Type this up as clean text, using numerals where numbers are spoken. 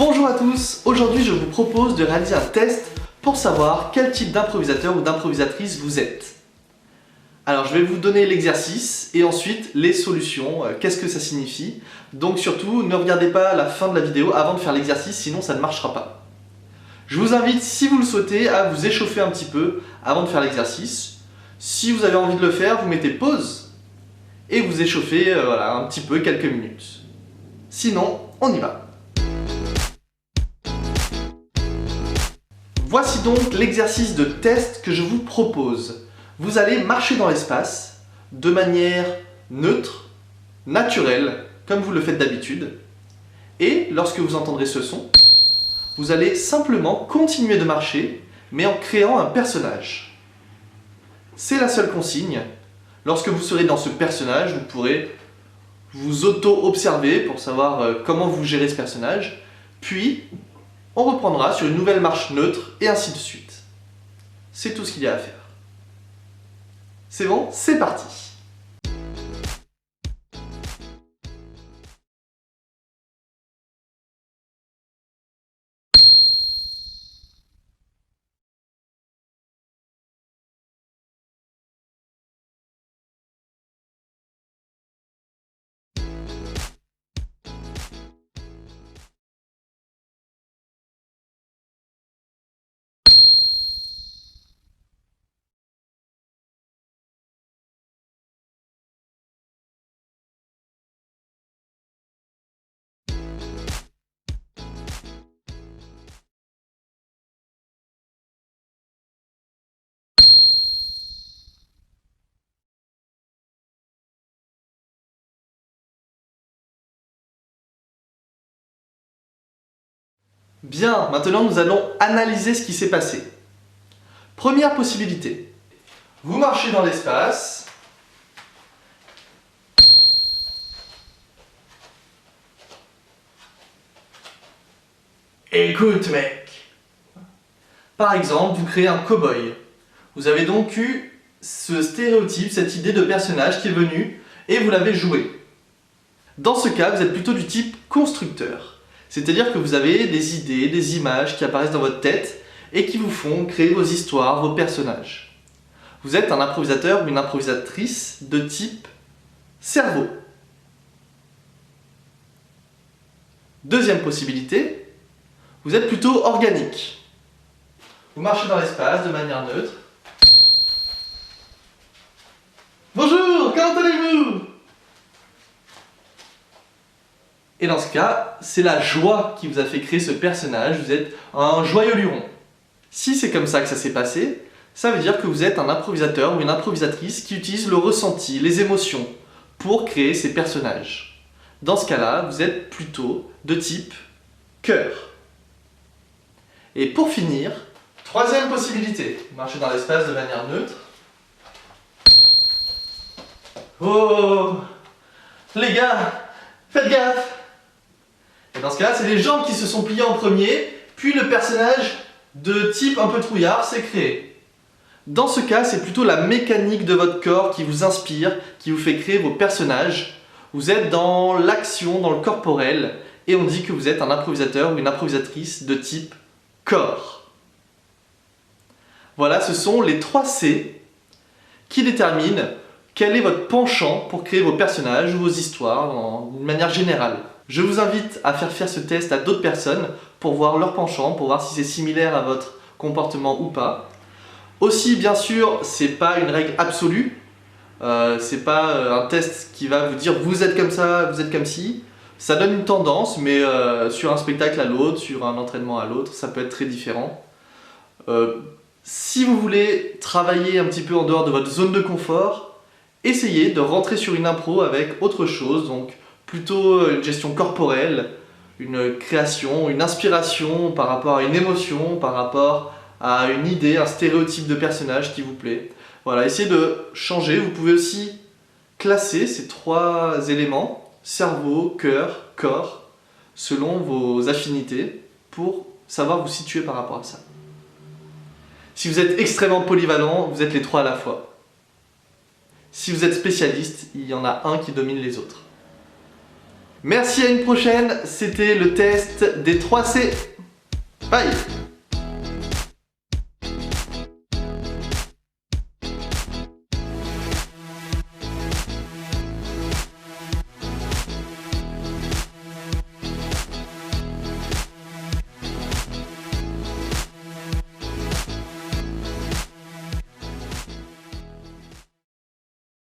Bonjour à tous, aujourd'hui je vous propose de réaliser un test pour savoir quel type d'improvisateur ou d'improvisatrice vous êtes. Alors je vais vous donner l'exercice et ensuite les solutions, qu'est-ce que ça signifie. Donc surtout ne regardez pas la fin de la vidéo avant de faire l'exercice, sinon ça ne marchera pas. Je vous invite, si vous le souhaitez, à vous échauffer un petit peu avant de faire l'exercice. Si vous avez envie de le faire, vous mettez pause et vous échauffez un petit peu, quelques minutes. Sinon, on y va. Voici donc l'exercice de test que je vous propose. Vous allez marcher dans l'espace de manière neutre, naturelle, comme vous le faites d'habitude. Et lorsque vous entendrez ce son, vous allez simplement continuer de marcher, mais en créant un personnage. C'est la seule consigne. Lorsque vous serez dans ce personnage, vous pourrez vous auto-observer pour savoir comment vous gérez ce personnage. Puis, on reprendra sur une nouvelle marche neutre et ainsi de suite. C'est tout ce qu'il y a à faire. C'est bon, c'est parti! Bien, maintenant nous allons analyser ce qui s'est passé. Première possibilité. Vous marchez dans l'espace. Écoute mec. Par exemple, vous créez un cow-boy. Vous avez donc eu ce stéréotype, cette idée de personnage qui est venu et vous l'avez joué. Dans ce cas, vous êtes plutôt du type constructeur. C'est-à-dire que vous avez des idées, des images qui apparaissent dans votre tête et qui vous font créer vos histoires, vos personnages. Vous êtes un improvisateur ou une improvisatrice de type cerveau. Deuxième possibilité, vous êtes plutôt organique. Vous marchez dans l'espace de manière neutre. Bonjour, comment allez-vous ? Et dans ce cas, c'est la joie qui vous a fait créer ce personnage, vous êtes un joyeux luron. Si c'est comme ça que ça s'est passé, ça veut dire que vous êtes un improvisateur ou une improvisatrice qui utilise le ressenti, les émotions, pour créer ces personnages. Dans ce cas-là, vous êtes plutôt de type cœur. Et pour finir, troisième possibilité, marcher dans l'espace de manière neutre. Oh, les gars, faites gaffe! Et dans ce cas-là, c'est les jambes qui se sont pliées en premier, puis le personnage de type un peu trouillard s'est créé. Dans ce cas, c'est plutôt la mécanique de votre corps qui vous inspire, qui vous fait créer vos personnages. Vous êtes dans l'action, dans le corporel, et on dit que vous êtes un improvisateur ou une improvisatrice de type corps. Voilà, ce sont les 3 C qui déterminent quel est votre penchant pour créer vos personnages ou vos histoires d'une manière générale. Je vous invite à faire ce test à d'autres personnes pour voir leur penchant, pour voir si c'est similaire à votre comportement ou pas. Aussi, bien sûr, c'est pas une règle absolue. C'est pas un test qui va vous dire vous êtes comme ça, vous êtes comme ci. Ça donne une tendance, mais sur un spectacle à l'autre, sur un entraînement à l'autre, ça peut être très différent. Si vous voulez travailler un petit peu en dehors de votre zone de confort, essayez de rentrer sur une impro avec autre chose, donc plutôt une gestion corporelle, une création, une inspiration par rapport à une émotion, par rapport à une idée, un stéréotype de personnage qui vous plaît. Voilà, essayez de changer. Vous pouvez aussi classer ces 3 éléments, cerveau, cœur, corps, selon vos affinités, pour savoir vous situer par rapport à ça. Si vous êtes extrêmement polyvalent, vous êtes les 3 à la fois. Si vous êtes spécialiste, il y en a un qui domine les autres. Merci, à une prochaine, c'était le test des 3C. Bye.